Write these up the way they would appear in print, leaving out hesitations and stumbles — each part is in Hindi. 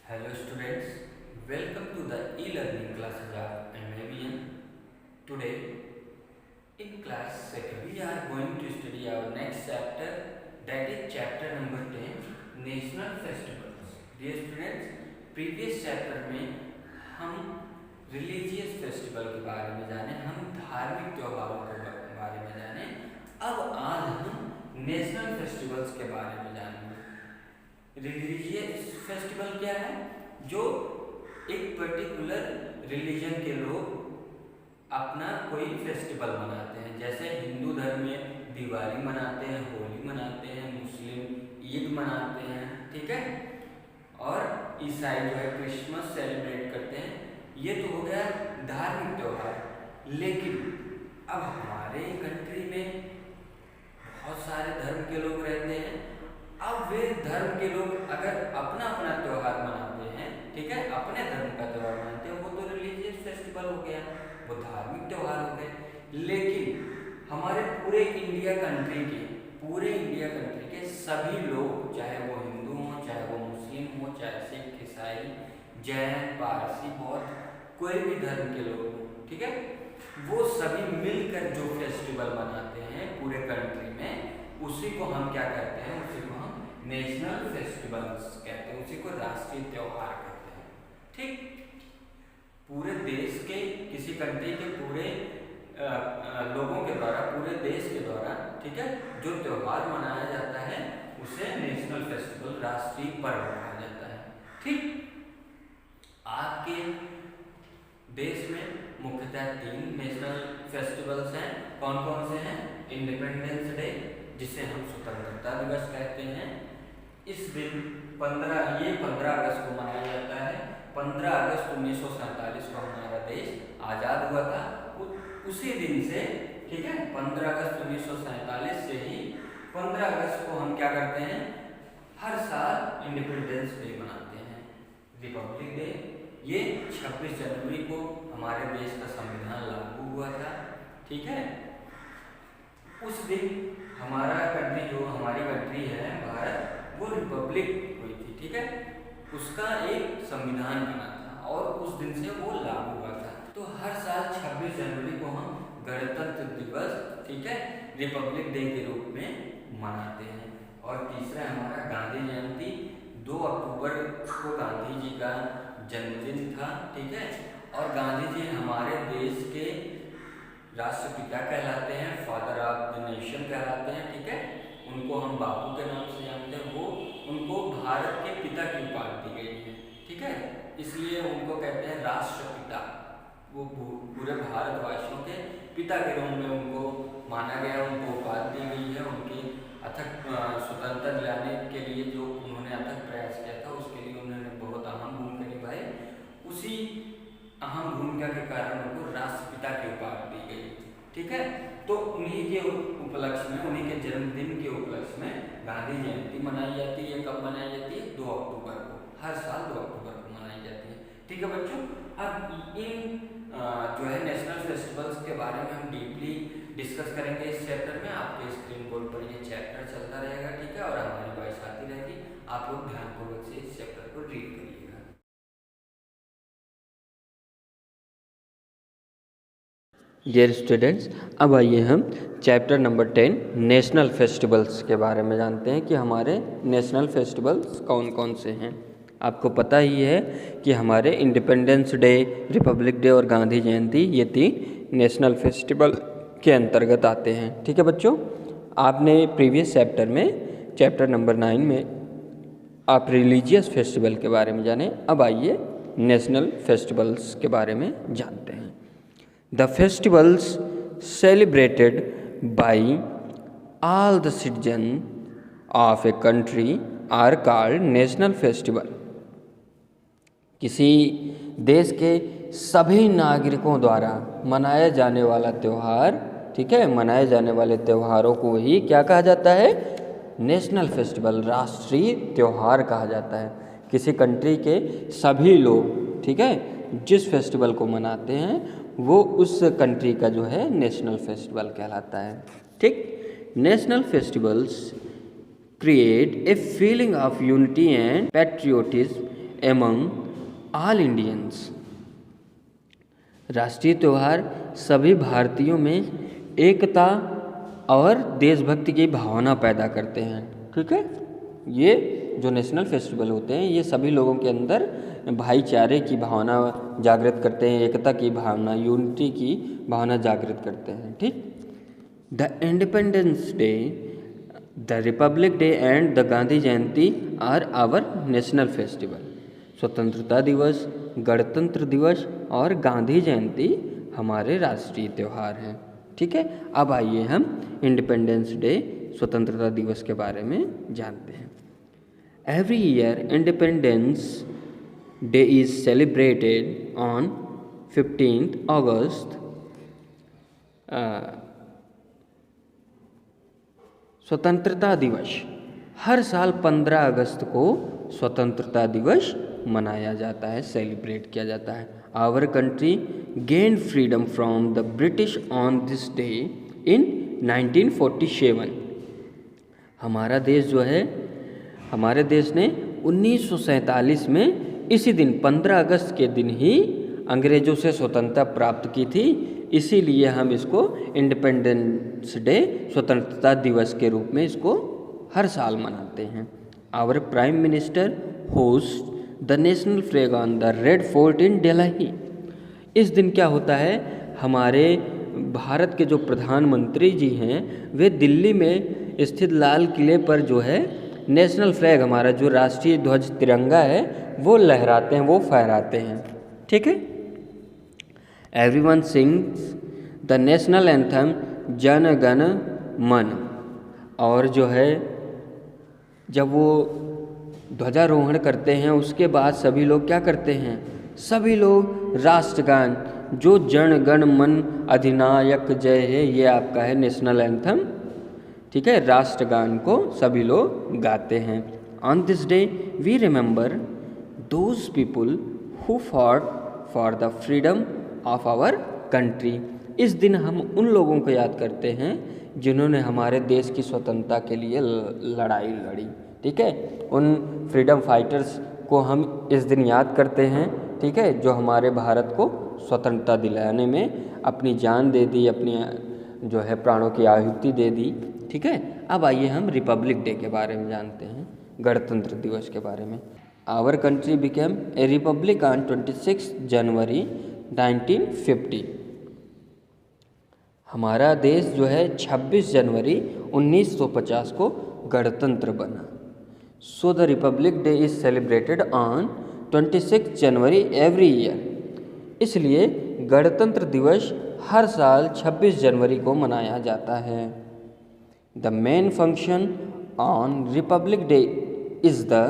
Hello students, welcome to the e-learning classes of MAVN. Today in class 2nd we are going to study our next chapter, that is chapter number 10, National Festivals. Dear students, previous chapter में हम रिलीजियस फेस्टिवल के बारे में जाने, हम धार्मिक त्योहारों के बारे में जाने। अब आज हम नेशनल फेस्टिवल्स के बारे में जानेंगे। रिलीजियस फेस्टिवल क्या है? जो एक पर्टिकुलर रिलीजन के लोग अपना कोई फेस्टिवल मनाते हैं। जैसे हिंदू धर्म में दिवाली मनाते हैं, होली मनाते हैं, मुस्लिम ईद मनाते हैं, ठीक है, और ईसाई जो है क्रिसमस सेलिब्रेट करते हैं। ये तो हो गया धार्मिक त्यौहार। लेकिन अब हमारे कंट्री में बहुत सारे धर्म के लोग रहते हैं। अब वे धर्म के लोग अगर अपना अपना त्यौहार मनाते हैं, ठीक है, अपने धर्म का त्यौहार मनाते हैं, वो तो रिलीजियस फेस्टिवल हो गया, वो धार्मिक त्यौहार हो गए। लेकिन हमारे पूरे इंडिया कंट्री के सभी लोग, चाहे वो हिंदू हो, चाहे वो मुस्लिम हो, चाहे सिख, ईसाई, जैन, पारसी, बौद्ध, कोई भी धर्म के लोग हो, ठीक है, वो सभी मिलकर जो फेस्टिवल मनाते हैं पूरे कंट्री में, उसी को हम क्या कहते हैं? उसी को हम नेशनल फेस्टिवल्स कहते हैं, उसी को राष्ट्रीय त्योहार कहते हैं। ठीक, पूरे देश के किसी कंट्री के पूरे लोगों के द्वारा, पूरे देश के द्वारा, ठीक है, जो त्योहार मनाया जाता है उसे नेशनल फेस्टिवल, राष्ट्रीय पर्व कहा जाता है। ठीक, आपके देश में मुख्यतः 3 नेशनल फेस्टिवल्स हैं। कौन कौन से हैं? इंडिपेंडेंस डे, जिसे हम स्वतंत्रता दिवस कहते हैं। इस दिन 15 अगस्त को मनाया जाता है। 15 अगस्त 1947 को हमारा देश आज़ाद हुआ था। उसी दिन से, ठीक है, 15 अगस्त 1947 से ही 15 अगस्त को हम क्या करते हैं? हर साल इंडिपेंडेंस डे मनाते हैं, रिपब्लिक डे। ये 26 जनवरी को हमारे देश का संविधान लागू हुआ था, ठीक है। उस दिन हमारा कंट्री, जो हमारी कंट्री है भारत, वो रिपब्लिक हुई थी, ठीक है, उसका एक संविधान बना था और उस दिन से वो लागू हुआ था। तो हर साल 26 जनवरी को हम गणतंत्र दिवस, ठीक है, रिपब्लिक डे के रूप में मनाते हैं। और तीसरा हमारा गांधी जयंती, 2 अक्टूबर को गांधी जी का जन्मदिन था, ठीक है, और गांधी जी हमारे देश के राष्ट्रपिता कहलाते हैं, फादर ऑफ द नेशन कहलाते हैं, ठीक है। उनको हम बापू के नाम से जानते हैं। वो उनको भारत के पिता की उपाधि दी गई है, ठीक है, इसलिए उनको कहते हैं राष्ट्रपिता। वो पूरे भारतवासियों के पिता के रूप में उनको माना गया, उनको उपाधि दी गई है। उनकी अथक स्वतंत्रता दिलाने के लिए जो उन्होंने अथक प्रयास किया था, उसके लिए उन्होंने बहुत अहम भूमिका निभाई। उसी अहम भूमिका के कारण उनको राष्ट्रपिता की उपाधि दी गई, ठीक है। तो उन्हीं के उपलक्ष्य में, उन्हीं के जन्मदिन के उपलक्ष्य में गांधी जयंती मनाई जाती है। कब मनाई जाती है? 2 अक्टूबर को। हर साल 2 अक्टूबर को मनाई जाती है, ठीक है बच्चों। अब इन जो है नेशनल फेस्टिवल्स के बारे में हम डीपली डिस्कस करेंगे इस चैप्टर में। आपके स्क्रीन बोर्ड पर ये चैप्टर चलता रहेगा, ठीक है, और हमारी वॉइस आती रहेगी। आप लोग ध्यानपूर्वक से इस चैप्टर को रीड करिएगा। डियर स्टूडेंट्स, अब आइए हम चैप्टर नंबर 10 नेशनल फेस्टिवल्स के बारे में जानते हैं कि हमारे नेशनल फेस्टिवल्स कौन कौन से हैं। आपको पता ही है कि हमारे इंडिपेंडेंस डे, रिपब्लिक डे और गांधी जयंती, ये 3 नेशनल फेस्टिवल के अंतर्गत आते हैं, ठीक है बच्चों। आपने प्रीवियस चैप्टर में, चैप्टर नंबर 9 में आप रिलीजियस फेस्टिवल के बारे में जाने। अब आइए नेशनल फेस्टिवल्स के बारे में जानते हैं। The festivals celebrated by all the citizens of a country are called national festival. किसी देश के सभी नागरिकों द्वारा मनाया जाने वाला त्यौहार, ठीक है, मनाए जाने वाले त्योहारों को ही क्या कहा जाता है? नेशनल फेस्टिवल, राष्ट्रीय त्यौहार कहा जाता है। किसी कंट्री के सभी लोग, ठीक है, जिस फेस्टिवल को मनाते हैं वो उस कंट्री का जो है नेशनल फेस्टिवल कहलाता है, ठीक। National festivals create a feeling of unity and patriotism among all Indians. राष्ट्रीय त्यौहार सभी भारतीयों में एकता और देशभक्ति की भावना पैदा करते हैं। ठीक है, ये जो नेशनल फेस्टिवल होते हैं ये सभी लोगों के अंदर भाईचारे की भावना जागृत करते हैं, एकता की भावना, यूनिटी की भावना जागृत करते हैं। ठीक, the independence day, the republic day and the Gandhi Jayanti are our national festival. स्वतंत्रता दिवस, गणतंत्र दिवस और गांधी जयंती हमारे राष्ट्रीय त्यौहार हैं। ठीक है, अब आइए हम इंडिपेंडेंस डे, स्वतंत्रता दिवस के बारे में जानते हैं। Every year independence day is celebrated on 15th अगस्त। स्वतंत्रता दिवस हर साल 15 अगस्त को स्वतंत्रता दिवस मनाया जाता है, सेलिब्रेट किया जाता है। Our country gain freedom from the British on this day in 1947। हमारा देश जो है, हमारे देश ने 1947 में इसी दिन 15 अगस्त के दिन ही अंग्रेज़ों से स्वतंत्रता प्राप्त की थी। इसीलिए हम इसको इंडिपेंडेंस डे, स्वतंत्रता दिवस के रूप में इसको हर साल मनाते हैं। Our prime minister host the national flag on the Red Fort in Delhi. इस दिन क्या होता है, हमारे भारत के जो प्रधानमंत्री जी हैं वे दिल्ली में स्थित लाल किले पर जो है नेशनल फ्लैग, हमारा जो राष्ट्रीय ध्वज तिरंगा है, वो लहराते हैं, वो फहराते हैं। ठीक है, everyone sings the national anthem Jana Gana मन। और जो है जब वो ध्वजारोहण करते हैं उसके बाद सभी लोग क्या करते हैं, सभी लोग राष्ट्रगान, जो जन गण मन अधिनायक जय है, ये आपका है नेशनल एंथम। ठीक है, राष्ट्रगान को सभी लोग गाते हैं। On this day we remember those people who fought for the freedom of our country. इस दिन हम उन लोगों को याद करते हैं जिन्होंने हमारे देश की स्वतंत्रता के लिए लड़ाई लड़ी। ठीक है, उन फ्रीडम फाइटर्स को हम इस दिन याद करते हैं। ठीक है, जो हमारे भारत को स्वतंत्रता दिलाने में अपनी जान दे दी, अपनी जो है प्राणों की आहुति दे दी। ठीक है, अब आइए हम रिपब्लिक डे के बारे में जानते हैं, गणतंत्र दिवस के बारे में। Our country became a republic on 26 January 1950। हमारा देश जो है 26 जनवरी 1950 को गणतंत्र बना। So the republic day is celebrated on 26 January every year. इसलिए गणतंत्र दिवस हर साल 26 जनवरी को मनाया जाता है। The main function on republic day is the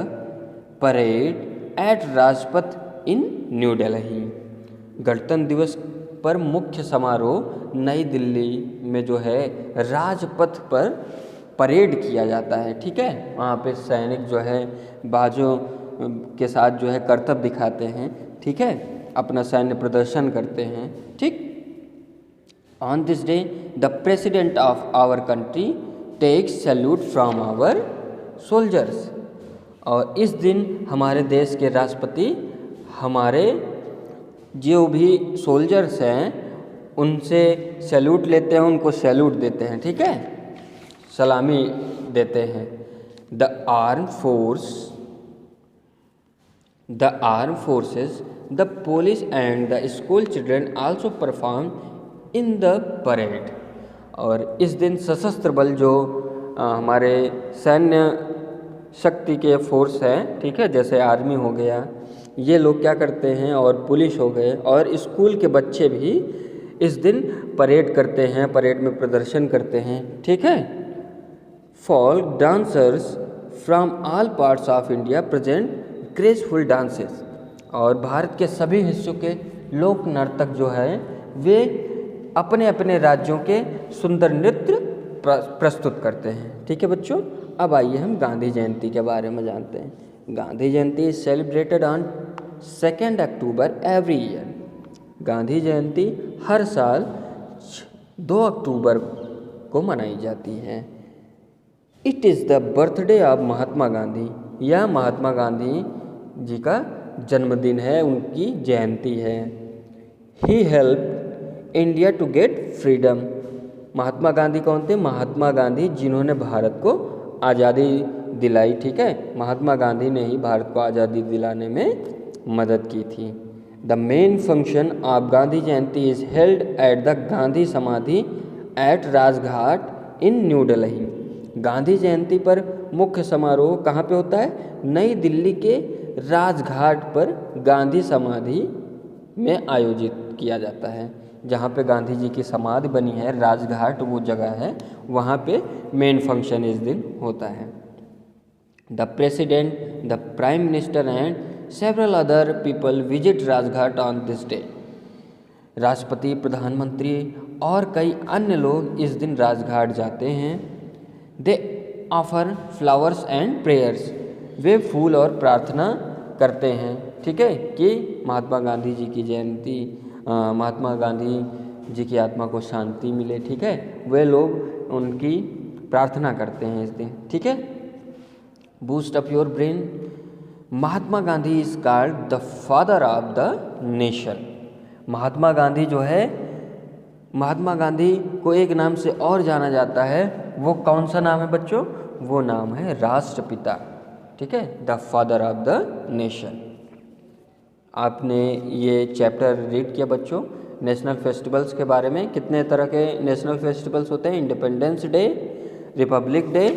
parade at Rajpath in New Delhi. गणतंत्र दिवस पर मुख्य समारोह नई दिल्ली में जो है राजपथ पर परेड किया जाता है। ठीक है, वहाँ पे सैनिक जो है बाजों के साथ जो है करतब दिखाते हैं। ठीक है, अपना सैन्य प्रदर्शन करते हैं। ठीक, on this day the president of our country takes salute from our soldiers. और इस दिन हमारे देश के राष्ट्रपति हमारे जो भी सोल्जर्स हैं उनसे सैल्यूट लेते हैं, उनको सैल्यूट देते हैं। ठीक है, सलामी देते हैं। The arm forces, the police and the school children also perform in the parade. और इस दिन सशस्त्र बल जो हमारे सैन्य शक्ति के फोर्स हैं, ठीक है, जैसे आर्मी हो गया, ये लोग क्या करते हैं, और पुलिस हो गए, और स्कूल के बच्चे भी इस दिन परेड करते हैं, परेड में प्रदर्शन करते हैं। ठीक है, folk dancers from all parts of India present graceful dances. और भारत के सभी हिस्सों के लोक नर्तक जो है वे अपने अपने राज्यों के सुंदर नृत्य प्रस्तुत करते हैं। ठीक है बच्चों, अब आइए हम गांधी जयंती के बारे में जानते हैं। Gandhi Jayanti is celebrated on 2 October every year. Gandhi Jayanti हर साल 2 अक्टूबर को मनाई जाती है। It is the birthday of Mahatma Gandhi. यह महात्मा गांधी जी का जन्मदिन है, उनकी जयंती है। He help India to get freedom. Mahatma Gandhi कौन थे? महात्मा गांधी जिन्होंने भारत को आज़ादी दिलाई, ठीक है, महात्मा गांधी ने ही भारत को आज़ादी दिलाने में मदद की थी। The main function of Gandhi Jayanti is held at the Gandhi समाधि एट राजघाट इन न्यू दिल्ली। गांधी जयंती पर मुख्य समारोह कहाँ पे होता है? नई दिल्ली के राजघाट पर गांधी समाधि में आयोजित किया जाता है। जहाँ पे गांधी जी की समाधि बनी है, राजघाट वो जगह है, वहाँ पे मेन फंक्शन इस दिन होता है। The president, the prime minister and several other people visit Rajghat on this day. राष्ट्रपति, प्रधानमंत्री और कई अन्य लोग इस दिन राजघाट जाते हैं। They offer flowers and prayers. वे फूल और प्रार्थना करते हैं, ठीक है, कि महात्मा गांधी जी की जयंती, महात्मा गांधी जी की आत्मा को शांति मिले, ठीक है, वे लोग उनकी प्रार्थना करते हैं इस दिन, ठीक है। Boost up your brain. Mahatma Gandhi is called the father of the nation. Mahatma Gandhi जो है, महात्मा गांधी को एक नाम से और जाना जाता है, वो कौन सा नाम है बच्चों? वो नाम है राष्ट्रपिता, ठीक है, the father of the nation. आपने ये चैप्टर रीड किया बच्चों नेशनल फेस्टिवल्स के बारे में। कितने तरह के नेशनल फेस्टिवल्स होते हैं? इंडिपेंडेंस डे, रिपब्लिक डे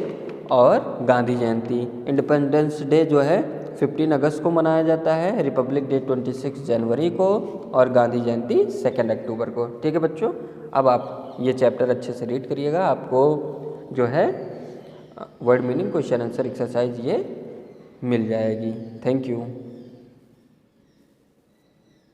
और गांधी जयंती। इंडिपेंडेंस डे जो है 15 अगस्त को मनाया जाता है, रिपब्लिक डे 26 जनवरी को और गांधी जयंती 2 अक्टूबर को, ठीक है बच्चों। अब आप ये चैप्टर अच्छे से रीड करिएगा, आपको जो है word meaning, question answer exercise ये मिल जाएगी। Thank you.